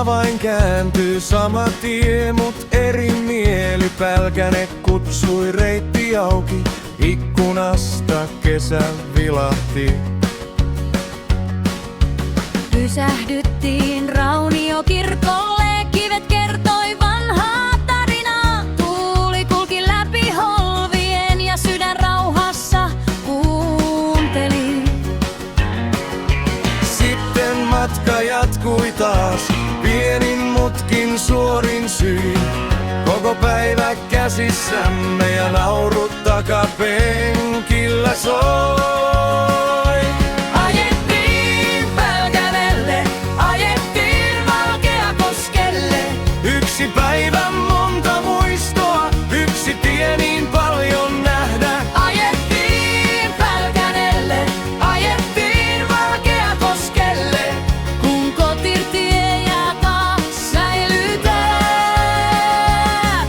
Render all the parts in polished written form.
vain kääntyy sama tie, mut eri mieli. Pälkäne kutsui reitti auki, ikkunasta kesä vilahti. Pysähdyttiin Rauniokirkolle, kivet kertoi vanhaa tarinaa. Tuuli kulki läpi holvien ja sydän rauhassa kuunteli. Sitten matka jatkui taas, pienin mutkin suorin syin. Koko päivä käsissämme ja nauru takapenkillä soi. Ajettiin Pälkänelle, ajettiin Valkeakoskelle. Yksi päivä, monta muistoa, yksi tie, niin paljon nähdä. Ajettiin Pälkänelle, ajettiin Valkeakoskelle. Kun kotirtie jakaa, säilytää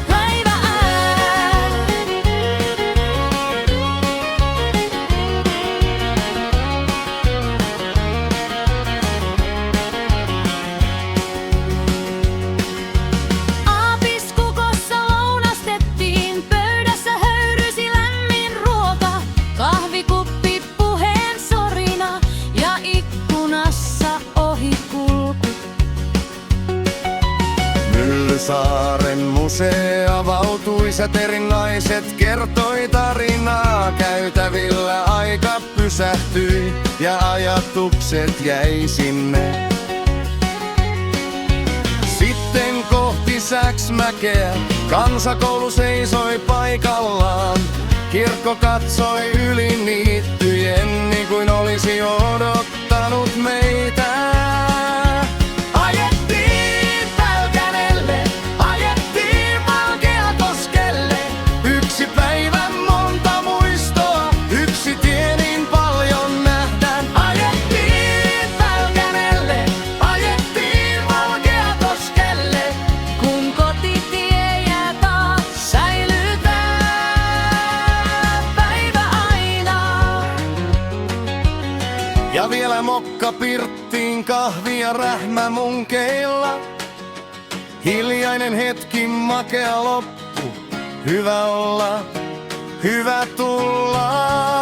päivä Aapiskukossa lounastettiin, pöydässä höyrysi lämmin ruoka. Kahvikuppi puheen sorina ja ikkunassa ohikulku. Myllysaaren museo avautui, säterin naiset kertoi tarinaa. Käytävillä aika pysähtyi ja ajatukset jäi sinne. Sitten kohti Säksmäkeä kansakoulu seisoi paikallaan. Kirkko katsoi yli niittyjen, niin kuin olisi odottanut meitä. Ajettiin Pälkänelle, ajettiin Valkeakoskelle. Yksi päivä, monta muistoa, yksi tie, niin paljon nähdään. Ajettiin Pälkänelle, ajettiin Valkeakoskelle. Kun kotitie jakaa, säilytää päivä aina. Ja vielä mokka pirttiin, kahvia rähmä munkeilla. Hiljainen hetki, makea loppu. Hyvä olla, hyvä tulla.